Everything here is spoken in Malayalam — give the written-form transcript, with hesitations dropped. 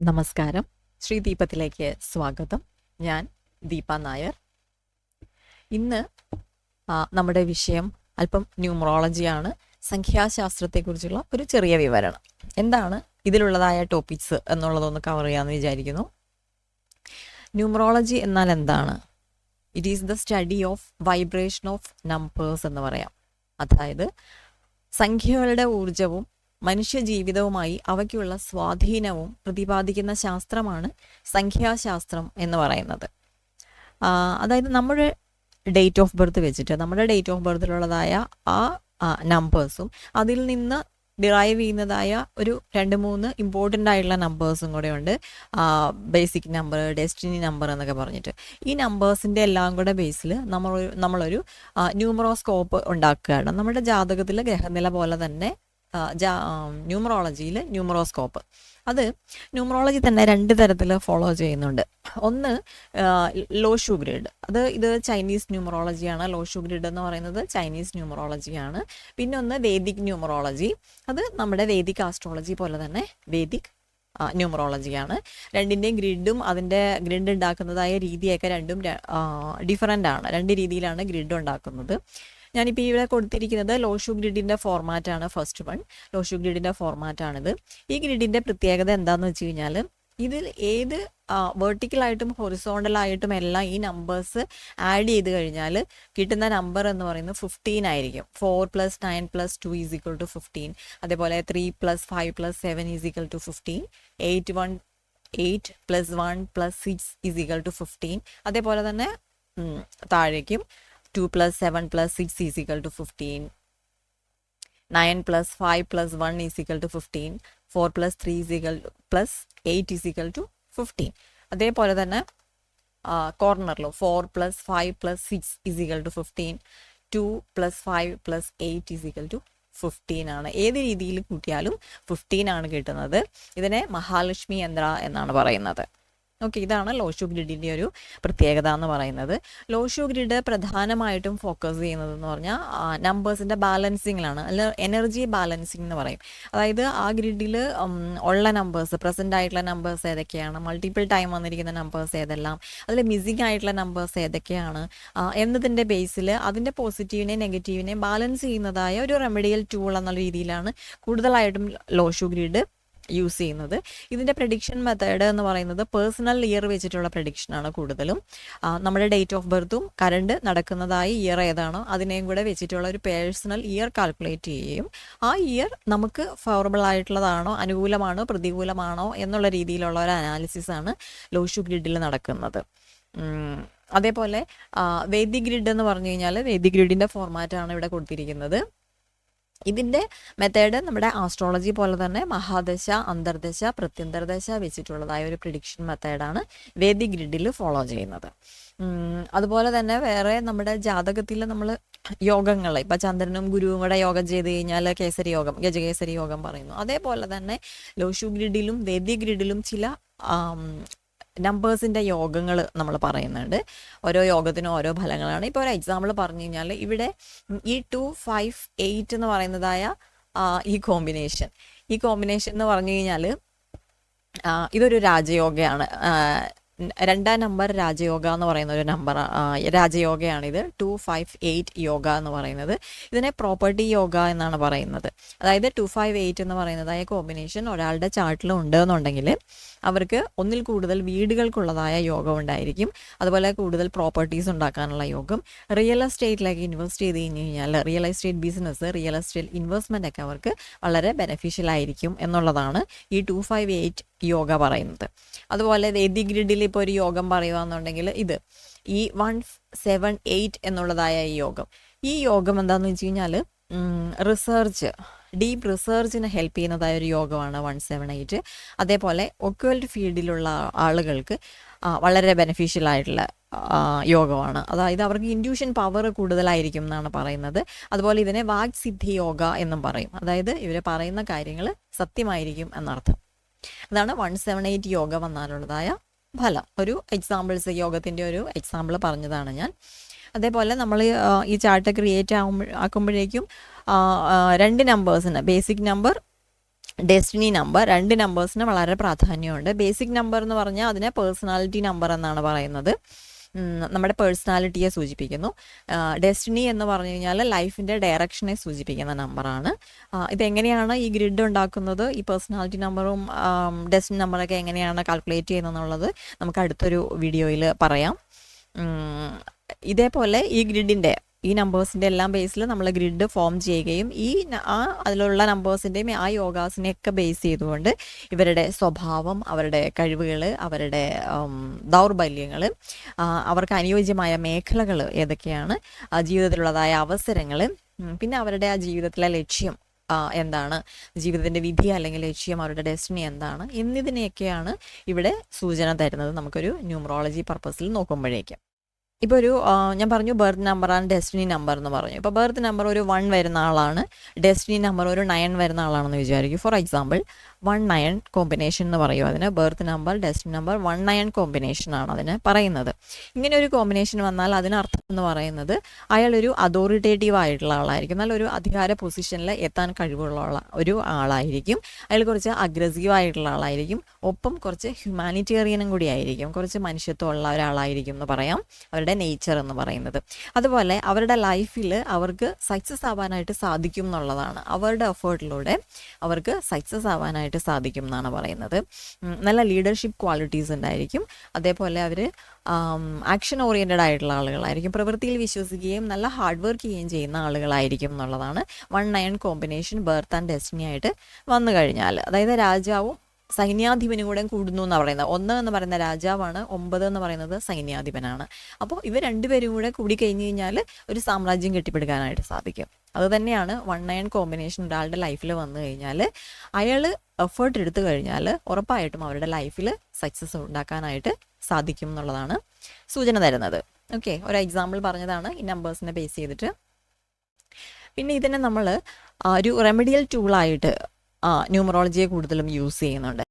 നമസ്കാരം. ശ്രീദീപത്തിലേക്ക് സ്വാഗതം. ഞാൻ ദീപ നായർ. ഇന്ന് നമ്മുടെ വിഷയം അല്പം ന്യൂമറോളജിയാണ്. സംഖ്യാശാസ്ത്രത്തെക്കുറിച്ചുള്ള ഒരു ചെറിയ വിവരണം. എന്താണ് ഇതിലുള്ളതായ ടോപ്പിക്സ് എന്നുള്ളതൊന്ന് കവർ ചെയ്യാമെന്ന് വിചാരിക്കുന്നു. ന്യൂമറോളജി എന്നാൽ എന്താണ്? It is the study of vibration of numbers എന്ന് പറയാം. അതായത് സംഖ്യകളുടെ ഊർജവും മനുഷ്യജീവിതവുമായി അവയ്ക്കുള്ള സ്വാധീനവും പ്രതിപാദിക്കുന്ന ശാസ്ത്രമാണ് സംഖ്യാശാസ്ത്രം എന്ന് പറയുന്നത്. അതായത് നമ്മുടെ ഡേറ്റ് ഓഫ് ബർത്ത് വെച്ചിട്ട് നമ്മുടെ ഡേറ്റ് ഓഫ് ബർത്തിലുള്ളതായ ആ നമ്പേഴ്സും അതിൽ നിന്ന് ഡിറൈവ് ചെയ്യുന്നതായ ഒരു 2-3 ഇമ്പോർട്ടൻ്റ് ആയിട്ടുള്ള നമ്പേഴ്സും കൂടെ ഉണ്ട്. ബേസിക് നമ്പർ, ഡെസ്റ്റിനി നമ്പർ എന്നൊക്കെ പറഞ്ഞിട്ട് ഈ നമ്പേഴ്സിൻ്റെ എല്ലാം കൂടെ ബേസിൽ നമ്മളൊരു ന്യൂമറോസ്കോപ്പ് ഉണ്ടാക്കുകയാണ്. നമ്മുടെ ജാതകത്തിൽ ഗ്രഹനില പോലെ തന്നെ ന്യൂമറോളജിയിൽ ന്യൂമറോസ്കോപ്പ്. അത് ന്യൂമറോളജി തന്നെ 2 തരത്തിൽ ഫോളോ ചെയ്യുന്നുണ്ട്. ഒന്ന് ലോഷു ഗ്രിഡ്. ഇത് ചൈനീസ് ന്യൂമറോളജിയാണ്. ലോഷു ഗ്രിഡ് എന്ന് പറയുന്നത് ചൈനീസ് ന്യൂമറോളജിയാണ്. പിന്നെ ഒന്ന് വേദിക് ന്യൂമറോളജി. അത് നമ്മുടെ വേദിക് ആസ്ട്രോളജി പോലെ തന്നെ വേദിക് ന്യൂമറോളജിയാണ്. രണ്ടിൻ്റെയും ഗ്രിഡും അതിൻ്റെ ഗ്രിഡ് ഉണ്ടാക്കുന്നതായ രീതിയൊക്കെ രണ്ടും ഡിഫറൻ്റ് ആണ്. 2 രീതിയിലാണ് ഗ്രിഡ് ഉണ്ടാക്കുന്നത്. ഞാനിപ്പോൾ ഇവിടെ കൊടുത്തിരിക്കുന്നത് ലോഷു ഗ്രിഡിൻ്റെ ഫോർമാറ്റാണ്. First one ലോഷു ഗ്രിഡിൻ്റെ ഫോർമാറ്റാണിത്. ഈ ഗ്രിഡിൻ്റെ പ്രത്യേകത എന്താണെന്ന് വെച്ച് കഴിഞ്ഞാൽ ഇതിൽ ഏത് വെർട്ടിക്കലായിട്ടും ഹൊറിസോണ്ടലായിട്ടും എല്ലാം ഈ നമ്പേഴ്സ് ആഡ് ചെയ്ത് കഴിഞ്ഞാൽ കിട്ടുന്ന നമ്പർ എന്ന് പറയുന്നത് 15 ആയിരിക്കും. 4 + 9 + 2 = 15. അതേപോലെ 3 + 5 + 7 = 15. 8 + 1 + 6 = 15. അതേപോലെ തന്നെ താഴേക്കും 2 + 7 + 6 = 15. 9 + 5 + 1 = 15. 4 + 3 + 8 = 15. അതേപോലെ തന്നെ കോർണറിലും 4 + 5 + 6 = 15. 2 + 5 + 8 = 15 ആണ്. ഏത് രീതിയിൽ കൂട്ടിയാലും 15 ആണ് കിട്ടുന്നത്. ഇതിനെ മഹാലക്ഷ്മി യന്ത്ര എന്നാണ് പറയുന്നത്. ഓക്കെ, ഇതാണ് ലോഷു ഗ്രിഡിൻ്റെ ഒരു പ്രത്യേകത എന്ന് പറയുന്നത്. ലോഷു ഗ്രിഡ് പ്രധാനമായിട്ടും ഫോക്കസ് ചെയ്യുന്നത് എന്ന് പറഞ്ഞാൽ നമ്പേഴ്സിൻ്റെ ബാലൻസിങ്ങിലാണ്, അല്ല എനർജി ബാലൻസിങ് എന്ന് പറയും. അതായത് ആ ഗ്രിഡിൽ ഉള്ള നമ്പേഴ്സ്, പ്രസൻ്റ് ആയിട്ടുള്ള നമ്പേഴ്സ് ഏതൊക്കെയാണ്, മൾട്ടിപ്പിൾ ടൈം വന്നിരിക്കുന്ന നമ്പേഴ്സ് ഏതെല്ലാം, അതിൽ മിസ്സിംഗ് ആയിട്ടുള്ള നമ്പേഴ്സ് ഏതൊക്കെയാണ് എന്നതിൻ്റെ ബേസിൽ അതിൻ്റെ പോസിറ്റീവിനെയും നെഗറ്റീവിനെയും ബാലൻസ് ചെയ്യുന്നതായ ഒരു റെമഡിയൽ ടൂൾ എന്നുള്ള രീതിയിലാണ് കൂടുതലായിട്ടും ലോഷു ഗ്രിഡ് യൂസ് ചെയ്യുന്നത്. ഇതിൻ്റെ പ്രഡിക്ഷൻ മെത്തേഡ് എന്ന് പറയുന്നത് പേഴ്സണൽ ഇയർ വെച്ചിട്ടുള്ള പ്രഡിക്ഷനാണ് കൂടുതലും. നമ്മുടെ ഡേറ്റ് ഓഫ് ബർത്തും കറണ്ട് നടക്കുന്നതായി ഇയർ ഏതാണോ അതിനെയും കൂടെ വെച്ചിട്ടുള്ള ഒരു പേഴ്സണൽ ഇയർ കാൽക്കുലേറ്റ് ചെയ്യുകയും ആ ഇയർ നമുക്ക് ഫേവറബിൾ ആയിട്ടുള്ളതാണോ, അനുകൂലമാണോ, പ്രതികൂലമാണോ എന്നുള്ള രീതിയിലുള്ള ഒരു അനാലിസിസാണ് ലോഷു ഗ്രിഡിൽ നടക്കുന്നത്. അതേപോലെ വേദിക് ഗ്രിഡ് എന്ന് പറഞ്ഞു കഴിഞ്ഞാൽ വേദിക് ഗ്രിഡിൻ്റെ ഫോർമാറ്റാണ് ഇവിടെ കൊടുത്തിരിക്കുന്നത്. ഇതിൻ്റെ മെത്തേഡ് നമ്മുടെ ആസ്ട്രോളജി പോലെ തന്നെ മഹാദശ, അന്തർദശ, പ്രത്യന്തർദശ വെച്ചിട്ടുള്ളതായ ഒരു പ്രിഡിക്ഷൻ മെത്തേഡാണ് വേദിക് ഗ്രിഡിൽ ഫോളോ ചെയ്യുന്നത്. അതുപോലെ തന്നെ വേറെ നമ്മുടെ ജാതകത്തിൽ നമ്മൾ യോഗങ്ങൾ, ഇപ്പം ചന്ദ്രനും ഗുരുവും കൂടെ യോഗം ചെയ്ത് കഴിഞ്ഞാൽ കേസരി യോഗം, ഗജകേസരി യോഗം പറയുന്നു. അതേപോലെ തന്നെ ലോഷു ഗ്രിഡിലും വേദിക് ഗ്രിഡിലും ചില നമ്പേഴ്സിൻ്റെ യോഗങ്ങൾ നമ്മൾ പറയുന്നുണ്ട്. ഓരോ യോഗത്തിനും ഓരോ ഫലങ്ങളാണ്. ഇപ്പോൾ ഒരു എക്സാമ്പിൾ പറഞ്ഞു കഴിഞ്ഞാൽ ഇവിടെ ഈ 2, 5, 8 എന്ന് പറയുന്നതായ ഈ കോമ്പിനേഷൻ എന്ന് പറഞ്ഞു കഴിഞ്ഞാൽ ഇതൊരു രാജയോഗയാണ്. 2ാം നമ്പർ രാജയോഗ എന്ന് പറയുന്ന ഒരു നമ്പർ, രാജയോഗയാണിത്. 2, 5, 8 യോഗ എന്ന് പറയുന്നത്. ഇതിനെ പ്രോപ്പർട്ടി യോഗ എന്നാണ് പറയുന്നത്. അതായത് 2, 5, 8 എന്ന് പറയുന്നതായ കോമ്പിനേഷൻ ഒരാളുടെ ചാർട്ടിൽ ഉണ്ടെന്നുണ്ടെങ്കിൽ അവർക്ക് ഒന്നിൽ കൂടുതൽ വീടുകൾക്കുള്ളതായ യോഗം ഉണ്ടായിരിക്കും. അതുപോലെ കൂടുതൽ പ്രോപ്പർട്ടീസ് ഉണ്ടാക്കാനുള്ള യോഗം. റിയൽ എസ്റ്റേറ്റിലേക്ക് ഇൻവെസ്റ്റ് ചെയ്ത് കഴിഞ്ഞ് കഴിഞ്ഞാൽ real estate business, real estate investment ഒക്കെ അവർക്ക് വളരെ ബെനഫിഷ്യൽ ആയിരിക്കും എന്നുള്ളതാണ് ഈ 2, 5, 8 യോഗ പറയുന്നത്. അതുപോലെ വേദിക് ഗ്രിഡിൽ ഇപ്പോൾ ഒരു യോഗം പറയുകയാണെന്നുണ്ടെങ്കിൽ ഇത് ഈ 1, 7, 8 എന്നുള്ളതായ ഈ യോഗം എന്താണെന്ന് വെച്ച് കഴിഞ്ഞാൽ ഡീപ്പ് റിസർച്ചിന് ഹെൽപ്പ് ചെയ്യുന്നതായ ഒരു യോഗമാണ് 1, 7, 8. അതേപോലെ ഒക്കൽട്ട് ഫീൽഡിലുള്ള ആളുകൾക്ക് വളരെ ബെനഫിഷ്യൽ ആയിട്ടുള്ള യോഗമാണ്. അതായത് അവർക്ക് ഇൻഡ്യൂഷൻ പവർ കൂടുതലായിരിക്കും എന്നാണ് പറയുന്നത്. അതുപോലെ ഇതിനെ വാക്സിദ്ധി യോഗ എന്നും പറയും. അതായത് ഇവർ പറയുന്ന കാര്യങ്ങൾ സത്യമായിരിക്കും എന്നർത്ഥം. അതാണ് 1, 7, 8 യോഗ വന്നാലുള്ളതായ ഫലം. ഒരു എക്സാമ്പിൾസ്, യോഗത്തിൻ്റെ ഒരു എക്സാമ്പിൾ പറഞ്ഞതാണ് ഞാൻ. അതേപോലെ നമ്മൾ ഈ ചാർട്ട് ക്രിയേറ്റ് ആക്കുമ്പോഴേക്കും 2 നമ്പേഴ്സിന് ബേസിക് നമ്പർ ഡെസ്റ്റിനി നമ്പർ. 2 നമ്പേഴ്സിന് വളരെ പ്രാധാന്യമുണ്ട്. ബേസിക് നമ്പർ എന്ന് പറഞ്ഞാൽ അതിനെ പേഴ്സണാലിറ്റി നമ്പർ എന്നാണ് പറയുന്നത്. നമ്മുടെ പേഴ്സണാലിറ്റിയെ സൂചിപ്പിക്കുന്നു. ഡെസ്റ്റിനി എന്ന് പറഞ്ഞു കഴിഞ്ഞാൽ ലൈഫിൻ്റെ ഡയറക്ഷനെ സൂചിപ്പിക്കുന്ന നമ്പറാണ്. ഇതെങ്ങനെയാണ് ഈ ഗ്രിഡ് ഉണ്ടാക്കുന്നത്, ഈ പേഴ്സണാലിറ്റി നമ്പറും ഡെസ്റ്റിനി നമ്പറൊക്കെ എങ്ങനെയാണ് കാൽക്കുലേറ്റ് ചെയ്യുന്നതെന്നുള്ളത് നമുക്ക് അടുത്തൊരു വീഡിയോയിൽ പറയാം. ഇതേപോലെ ഈ ഗ്രിഡിൻ്റെ, ഈ നമ്പേഴ്സിൻ്റെ എല്ലാം ബേസിൽ നമ്മൾ ഗ്രിഡ് ഫോം ചെയ്യുകയും അതിലുള്ള നമ്പേഴ്സിൻ്റെയും ആ യോഗാസിനെയൊക്കെ ബേസ് ചെയ്തുകൊണ്ട് ഇവരുടെ സ്വഭാവം, അവരുടെ കഴിവുകൾ, അവരുടെ ദൗർബല്യങ്ങൾ, അവർക്ക് അനുയോജ്യമായ മേഖലകൾ ഏതൊക്കെയാണ്, ജീവിതത്തിലുള്ളതായ അവസരങ്ങൾ, പിന്നെ അവരുടെ ആ ജീവിതത്തിലെ ലക്ഷ്യം എന്താണ്, ജീവിതത്തിൻ്റെ വിധി അല്ലെങ്കിൽ ലക്ഷ്യം, അവരുടെ ഡെസ്റ്റിനി എന്താണ് എന്നിതിനെയൊക്കെയാണ് ഇവിടെ സൂചന തരുന്നത് നമുക്കൊരു ന്യൂമറോളജി പർപ്പസിൽ നോക്കുമ്പോഴേക്കും. ഇപ്പോൾ ഞാൻ പറഞ്ഞു ബർത്ത് നമ്പർ ആണ് ഡെസ്റ്റിനി നമ്പർ എന്ന് പറഞ്ഞു. ഇപ്പോൾ ബർത്ത് നമ്പർ ഒരു 1 വരുന്ന ആളാണ്, ഡെസ്റ്റിനി നമ്പർ ഒരു 9 വരുന്ന ആളാണെന്ന് വിചാരിക്കും. ഫോർ എക്സാമ്പിൾ 1-9 കോമ്പിനേഷൻ എന്ന് പറയും അതിന്. ബർത്ത് നമ്പർ ഡെസ്റ്റിനി നമ്പർ 1-9 കോമ്പിനേഷനാണ് അതിന് പറയുന്നത്. ഇങ്ങനെ ഒരു കോമ്പിനേഷൻ വന്നാൽ അതിനർത്ഥം എന്ന് പറയുന്നത് അയാളൊരു അതോറിറ്റേറ്റീവ് ആയിട്ടുള്ള ആളായിരിക്കും, നല്ലൊരു അധികാര പൊസിഷനിൽ എത്താൻ കഴിവുള്ള ഒരു ആളായിരിക്കും. അയാൾ കുറച്ച് അഗ്രസീവ് ആയിട്ടുള്ള ആളായിരിക്കും, ഒപ്പം കുറച്ച് ഹ്യൂമാനിറ്റേറിയനും കൂടി ആയിരിക്കും, കുറച്ച് മനുഷ്യത്വമുള്ള ഒരാളായിരിക്കും എന്ന് പറയാം അവരുടെ നേച്ചർ എന്ന് പറയുന്നത്. അതുപോലെ അവരുടെ ലൈഫിൽ അവർക്ക് സക്സസ് ആവാനായിട്ട് സാധിക്കും എന്നുള്ളതാണ്. അവരുടെ എഫേർട്ടിലൂടെ അവർക്ക് സക്സസ് ആവാനായിട്ട് സാധിക്കും എന്നാണ് പറയുന്നത്. നല്ല ലീഡർഷിപ്പ് ക്വാളിറ്റീസ് ഉണ്ടായിരിക്കും. അതേപോലെ അവർ ആക്ഷൻ ഓറിയൻറ്റഡ് ആയിട്ടുള്ള ആളുകളായിരിക്കും, പ്രവൃത്തിയിൽ വിശ്വസിക്കുകയും നല്ല ഹാർഡ് വർക്ക് ചെയ്യുകയും ചെയ്യുന്ന ആളുകളായിരിക്കും എന്നുള്ളതാണ് 1-9 കോമ്പിനേഷൻ ബർത്ത് ആൻഡ് ഡെസ്റ്റിനി ആയിട്ട് വന്നു കഴിഞ്ഞാൽ. അതായത് രാജാവും സൈന്യാധിപനും കൂടെ കൂടുന്നു എന്ന് പറയുന്നത്. 1 എന്ന് പറയുന്ന രാജാവാണ്, 9 എന്ന് പറയുന്നത് സൈന്യാധിപനാണ്. അപ്പോൾ ഇവർ രണ്ടുപേരും കൂടെ കൂടി കഴിഞ്ഞ് കഴിഞ്ഞാൽ ഒരു സാമ്രാജ്യം കെട്ടിപ്പടുക്കാനായിട്ട് സാധിക്കും. അതുതന്നെയാണ് 1-9 കോമ്പിനേഷൻ ഒരാളുടെ ലൈഫിൽ വന്നു കഴിഞ്ഞാൽ അയാൾ എഫേർട്ട് എടുത്തു കഴിഞ്ഞാൽ ഉറപ്പായിട്ടും അവരുടെ ലൈഫിൽ സക്സസ് ഉണ്ടാക്കാനായിട്ട് സാധിക്കും എന്നുള്ളതാണ് സൂചന തരുന്നത്. ഓക്കെ, ഒരു എക്സാമ്പിൾ പറഞ്ഞതാണ് ഈ നമ്പേഴ്സിനെ ബേസ് ചെയ്തിട്ട്. പിന്നെ ഇതിനെ നമ്മൾ ഒരു റെമഡിയൽ ടൂളായിട്ട് ന്യൂമറോളജിയെ കൂടുതലും യൂസ് ചെയ്യുന്നുണ്ട്.